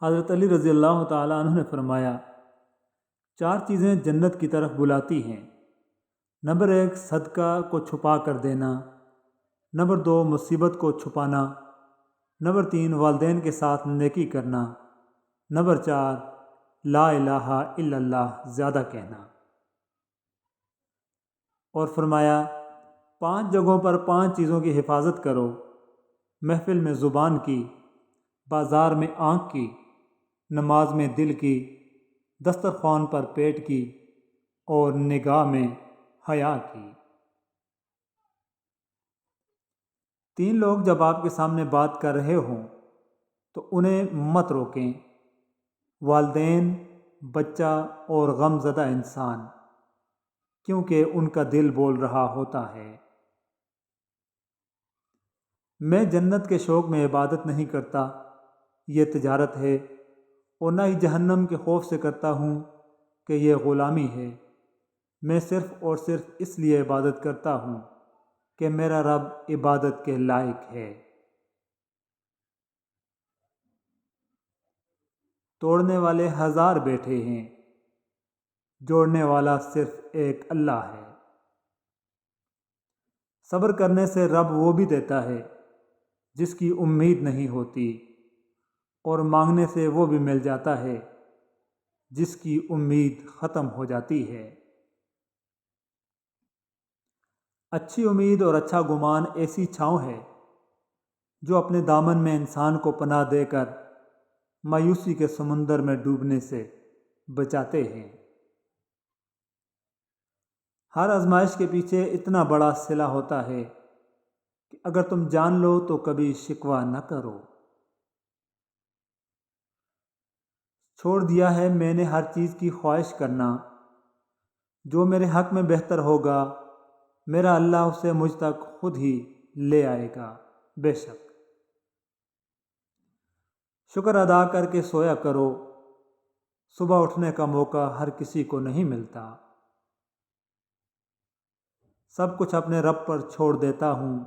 حضرت علی رضی اللہ تعالیٰ عنہ نے فرمایا، چار چیزیں جنت کی طرف بلاتی ہیں۔ نمبر 1، صدقہ کو چھپا کر دینا۔ نمبر 2، مصیبت کو چھپانا۔ نمبر 3، والدین کے ساتھ نیکی کرنا۔ نمبر 4، لا الہ الا اللہ زیادہ کہنا۔ اور فرمایا، 5 جگہوں پر 5 چیزوں کی حفاظت کرو: محفل میں زبان کی، بازار میں آنکھ کی، نماز میں دل کی، دسترخوان پر پیٹ کی، اور نگاہ میں حیا کی۔ 3 لوگ جب آپ کے سامنے بات کر رہے ہوں تو انہیں مت روکیں: والدین، بچہ اور غم زدہ انسان، کیونکہ ان کا دل بول رہا ہوتا ہے۔ میں جنت کے شوق میں عبادت نہیں کرتا، یہ تجارت ہے، اور نہ ہی جہنم کے خوف سے کرتا ہوں کہ یہ غلامی ہے۔ میں صرف اور صرف اس لیے عبادت کرتا ہوں کہ میرا رب عبادت کے لائق ہے۔ توڑنے والے 1000 بیٹھے ہیں، جوڑنے والا صرف ایک اللہ ہے۔ صبر کرنے سے رب وہ بھی دیتا ہے جس کی امید نہیں ہوتی، اور مانگنے سے وہ بھی مل جاتا ہے جس کی امید ختم ہو جاتی ہے۔ اچھی امید اور اچھا گمان ایسی چھاؤں ہے جو اپنے دامن میں انسان کو پناہ دے کر مایوسی کے سمندر میں ڈوبنے سے بچاتے ہیں۔ ہر آزمائش کے پیچھے اتنا بڑا صلہ ہوتا ہے کہ اگر تم جان لو تو کبھی شکوہ نہ کرو۔ چھوڑ دیا ہے میں نے ہر چیز کی خواہش کرنا، جو میرے حق میں بہتر ہوگا میرا اللہ اسے مجھ تک خود ہی لے آئے گا۔ بے شک شکر ادا کر کے سویا کرو، صبح اٹھنے کا موقع ہر کسی کو نہیں ملتا۔ سب کچھ اپنے رب پر چھوڑ دیتا ہوں،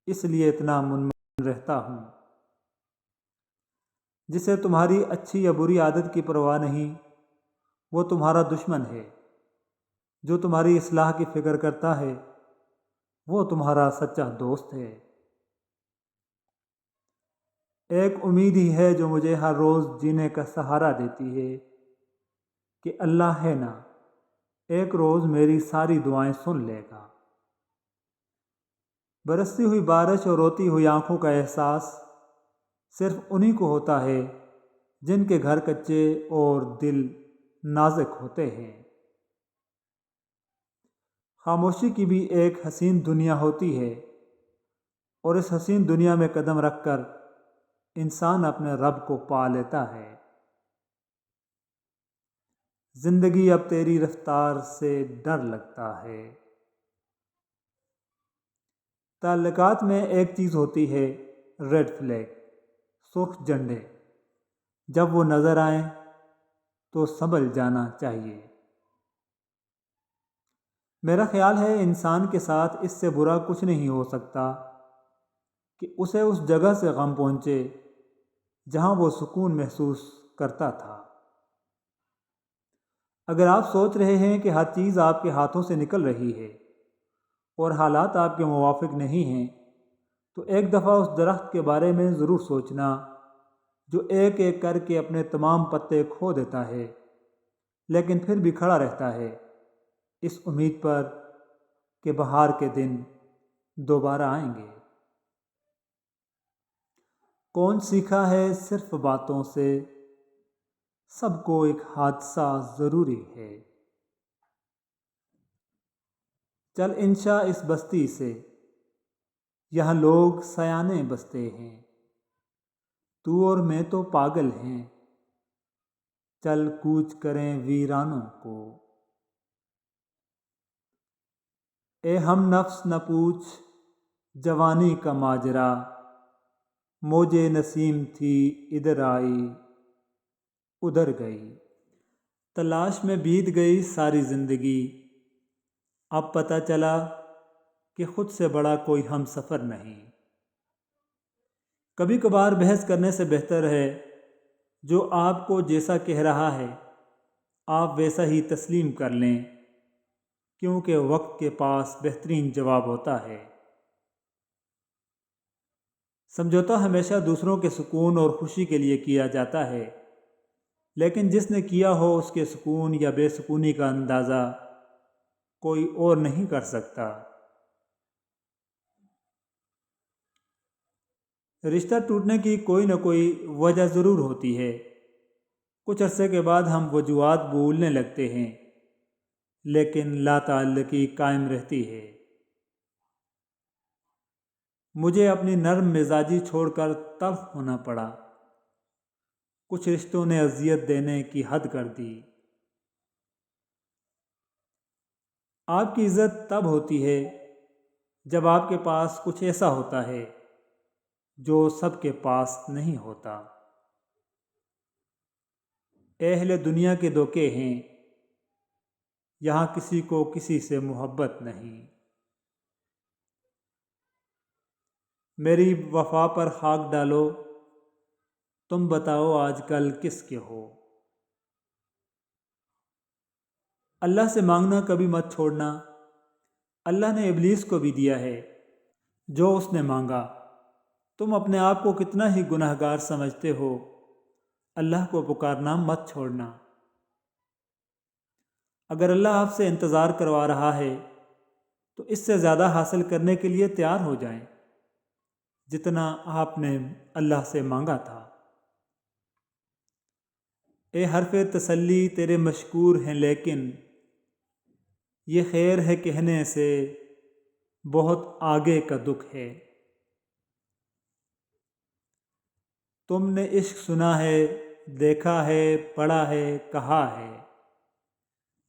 اس لیے اتنا منمن رہتا ہوں۔ جسے تمہاری اچھی یا بری عادت کی پرواہ نہیں، وہ تمہارا دشمن ہے۔ جو تمہاری اصلاح کی فکر کرتا ہے وہ تمہارا سچا دوست ہے۔ ایک امید ہی ہے جو مجھے ہر روز جینے کا سہارا دیتی ہے کہ اللہ ہے نا، ایک روز میری ساری دعائیں سن لے گا۔ برستی ہوئی بارش اور روتی ہوئی آنکھوں کا احساس صرف انہی کو ہوتا ہے جن کے گھر کچے اور دل نازک ہوتے ہیں۔ خاموشی کی بھی ایک حسین دنیا ہوتی ہے، اور اس حسین دنیا میں قدم رکھ کر انسان اپنے رب کو پا لیتا ہے۔ زندگی اب تیری رفتار سے ڈر لگتا ہے۔ تعلقات میں ایک چیز ہوتی ہے، ریڈ فلیگ، سرخ جھنڈے۔ جب وہ نظر آئیں تو سنبھل جانا چاہیے۔ میرا خیال ہے انسان کے ساتھ اس سے برا کچھ نہیں ہو سکتا کہ اسے اس جگہ سے غم پہنچے جہاں وہ سکون محسوس کرتا تھا۔ اگر آپ سوچ رہے ہیں کہ ہر چیز آپ کے ہاتھوں سے نکل رہی ہے اور حالات آپ کے موافق نہیں ہیں، تو ایک دفعہ اس درخت کے بارے میں ضرور سوچنا جو ایک ایک کر کے اپنے تمام پتے کھو دیتا ہے، لیکن پھر بھی کھڑا رہتا ہے، اس امید پر کہ بہار کے دن دوبارہ آئیں گے۔ کون سیکھا ہے صرف باتوں سے، سب کو ایک حادثہ ضروری ہے۔ چل انشا اس بستی سے، یہاں لوگ سیانے بستے ہیں، تو اور میں تو پاگل ہیں، چل کوچ کریں ویرانوں کو۔ اے ہم نفس نہ پوچھ جوانی کا ماجرا، موجے نسیم تھی ادھر آئی ادھر گئی۔ تلاش میں بیت گئی ساری زندگی، اب پتہ چلا کہ خود سے بڑا کوئی ہم سفر نہیں۔ کبھی کبھار بحث کرنے سے بہتر ہے جو آپ کو جیسا کہہ رہا ہے آپ ویسا ہی تسلیم کر لیں، کیونکہ وقت کے پاس بہترین جواب ہوتا ہے۔ سمجھوتا ہمیشہ دوسروں کے سکون اور خوشی کے لیے کیا جاتا ہے، لیکن جس نے کیا ہو اس کے سکون یا بے سکونی کا اندازہ کوئی اور نہیں کر سکتا۔ رشتہ ٹوٹنے کی کوئی نہ کوئی وجہ ضرور ہوتی ہے۔ کچھ عرصے کے بعد ہم وجوہات بھولنے لگتے ہیں، لیکن لا تعلقی قائم رہتی ہے۔ مجھے اپنی نرم مزاجی چھوڑ کر تلخ ہونا پڑا۔ کچھ رشتوں نے اذیت دینے کی حد کر دی۔ آپ کی عزت تب ہوتی ہے جب آپ کے پاس کچھ ایسا ہوتا ہے جو سب کے پاس نہیں ہوتا۔ اہل دنیا کے دھوکے ہیں، یہاں کسی کو کسی سے محبت نہیں۔ میری وفا پر خاک ڈالو، تم بتاؤ آج کل کس کے ہو۔ اللہ سے مانگنا کبھی مت چھوڑنا۔ اللہ نے ابلیس کو بھی دیا ہے جو اس نے مانگا۔ تم اپنے آپ کو کتنا ہی گنہگار سمجھتے ہو، اللہ کو پکارنا مت چھوڑنا۔ اگر اللہ آپ سے انتظار کروا رہا ہے تو اس سے زیادہ حاصل کرنے کے لیے تیار ہو جائیں جتنا آپ نے اللہ سے مانگا تھا۔ اے حرف تسلی تیرے مشکور ہیں، لیکن یہ خیر ہے کہنے سے بہت آگے کا دکھ ہے۔ تم نے عشق سنا ہے، دیکھا ہے، پڑھا ہے، کہا ہے۔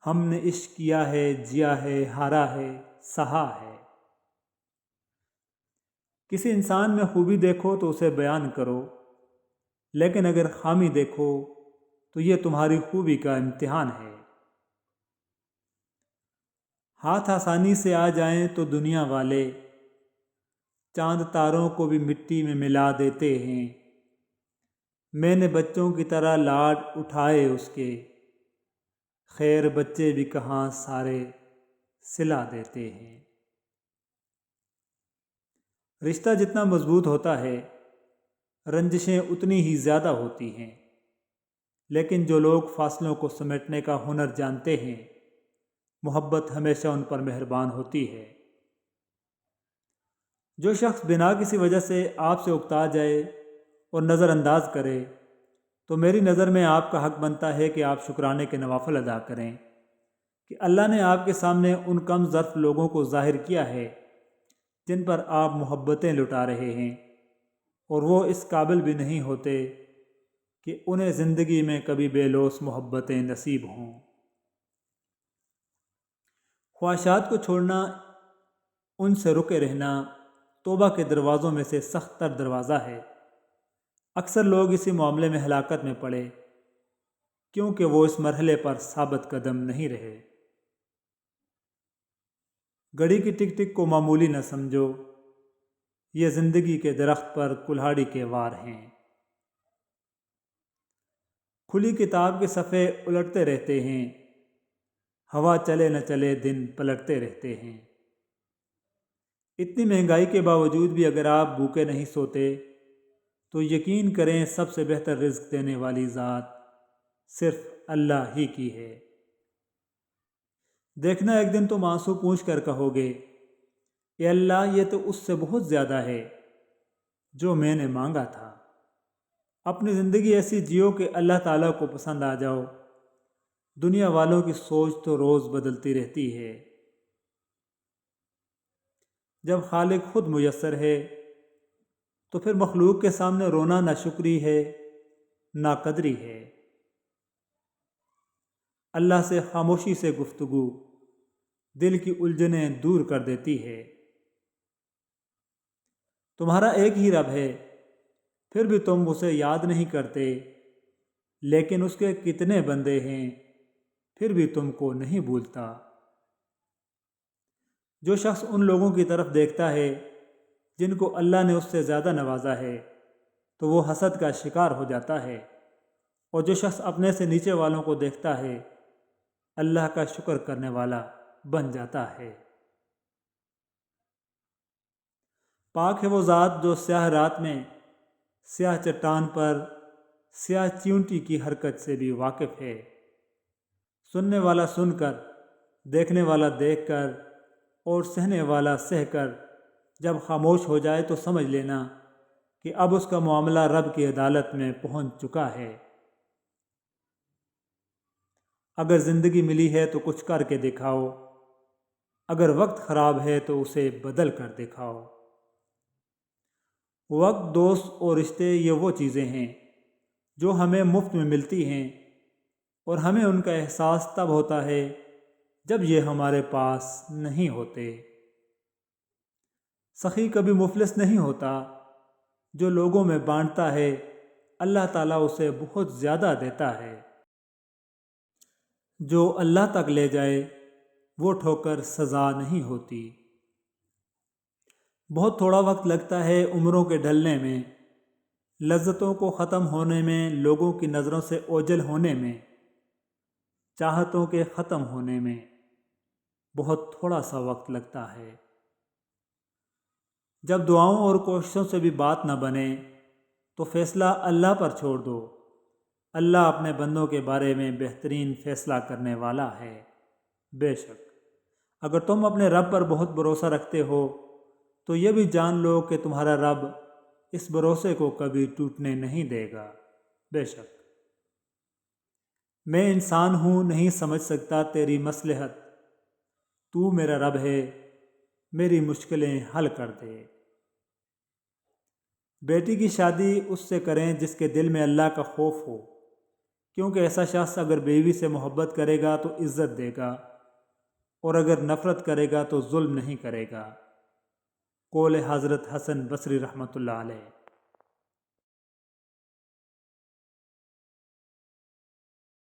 ہم نے عشق کیا ہے، جیا ہے، ہارا ہے، سہا ہے۔ کسی انسان میں خوبی دیکھو تو اسے بیان کرو، لیکن اگر خامی دیکھو تو یہ تمہاری خوبی کا امتحان ہے۔ ہاتھ آسانی سے آ جائیں تو دنیا والے چاند تاروں کو بھی مٹی میں ملا دیتے ہیں۔ میں نے بچوں کی طرح لاڈ اٹھائے اس کے، خیر بچے بھی کہاں سارے سلا دیتے ہیں۔ رشتہ جتنا مضبوط ہوتا ہے رنجشیں اتنی ہی زیادہ ہوتی ہیں، لیکن جو لوگ فاصلوں کو سمیٹنے کا ہنر جانتے ہیں محبت ہمیشہ ان پر مہربان ہوتی ہے۔ جو شخص بنا کسی وجہ سے آپ سے اکتا جائے اور نظر انداز کرے تو میری نظر میں آپ کا حق بنتا ہے کہ آپ شکرانے کے نوافل ادا کریں کہ اللہ نے آپ کے سامنے ان کم ظرف لوگوں کو ظاہر کیا ہے جن پر آپ محبتیں لٹا رہے ہیں، اور وہ اس قابل بھی نہیں ہوتے کہ انہیں زندگی میں کبھی بے لوث محبتیں نصیب ہوں۔ خواہشات کو چھوڑنا، ان سے رکے رہنا توبہ کے دروازوں میں سے سخت تر دروازہ ہے۔ اکثر لوگ اسی معاملے میں ہلاکت میں پڑے کیونکہ وہ اس مرحلے پر ثابت قدم نہیں رہے۔ گھڑی کی ٹک ٹک کو معمولی نہ سمجھو، یہ زندگی کے درخت پر کلہاڑی کے وار ہیں۔ کھلی کتاب کے صفحے الٹتے رہتے ہیں، ہوا چلے نہ چلے دن پلٹتے رہتے ہیں۔ اتنی مہنگائی کے باوجود بھی اگر آپ بھوکے نہیں سوتے تو یقین کریں سب سے بہتر رزق دینے والی ذات صرف اللہ ہی کی ہے۔ دیکھنا ایک دن تم آنسو پوچھ کر کہو گے، اے اللہ یہ تو اس سے بہت زیادہ ہے جو میں نے مانگا تھا۔ اپنی زندگی ایسی جیو کہ اللہ تعالیٰ کو پسند آ جاؤ۔ دنیا والوں کی سوچ تو روز بدلتی رہتی ہے۔ جب خالق خود میسر ہے تو پھر مخلوق کے سامنے رونا ناشکری ہے، ناقدری ہے۔ اللہ سے خاموشی سے گفتگو دل کی الجھنیں دور کر دیتی ہے۔ تمہارا ایک ہی رب ہے، پھر بھی تم اسے یاد نہیں کرتے، لیکن اس کے کتنے بندے ہیں پھر بھی تم کو نہیں بھولتا۔ جو شخص ان لوگوں کی طرف دیکھتا ہے جن کو اللہ نے اس سے زیادہ نوازا ہے تو وہ حسد کا شکار ہو جاتا ہے اور جو شخص اپنے سے نیچے والوں کو دیکھتا ہے اللہ کا شکر کرنے والا بن جاتا ہے۔ پاک ہے وہ ذات جو سیاہ رات میں سیاہ چٹان پر سیاہ چیونٹی کی حرکت سے بھی واقف ہے۔ سننے والا سن کر، دیکھنے والا دیکھ کر اور سہنے والا سہ کر جب خاموش ہو جائے تو سمجھ لینا کہ اب اس کا معاملہ رب کی عدالت میں پہنچ چکا ہے۔ اگر زندگی ملی ہے تو کچھ کر کے دکھاؤ، اگر وقت خراب ہے تو اسے بدل کر دکھاؤ۔ وقت، دوست اور رشتے یہ وہ چیزیں ہیں جو ہمیں مفت میں ملتی ہیں، اور ہمیں ان کا احساس تب ہوتا ہے جب یہ ہمارے پاس نہیں ہوتے۔ سخی کبھی مفلس نہیں ہوتا، جو لوگوں میں بانٹتا ہے اللہ تعالیٰ اسے بہت زیادہ دیتا ہے۔ جو اللہ تک لے جائے وہ ٹھوکر سزا نہیں ہوتی۔ بہت تھوڑا وقت لگتا ہے عمروں کے ڈھلنے میں، لذتوں کو ختم ہونے میں، لوگوں کی نظروں سے اوجھل ہونے میں، چاہتوں کے ختم ہونے میں بہت تھوڑا سا وقت لگتا ہے۔ جب دعاؤں اور کوششوں سے بھی بات نہ بنے تو فیصلہ اللہ پر چھوڑ دو۔ اللہ اپنے بندوں کے بارے میں بہترین فیصلہ کرنے والا ہے۔ بے شک اگر تم اپنے رب پر بہت بھروسہ رکھتے ہو تو یہ بھی جان لو کہ تمہارا رب اس بھروسے کو کبھی ٹوٹنے نہیں دے گا۔ بے شک میں انسان ہوں، نہیں سمجھ سکتا تیری مصلحت، تو میرا رب ہے، میری مشکلیں حل کر دے۔ بیٹی کی شادی اس سے کریں جس کے دل میں اللہ کا خوف ہو، کیونکہ ایسا شخص اگر بیوی سے محبت کرے گا تو عزت دے گا، اور اگر نفرت کرے گا تو ظلم نہیں کرے گا۔ قول حضرت حسن بصری رحمۃ اللہ علیہ۔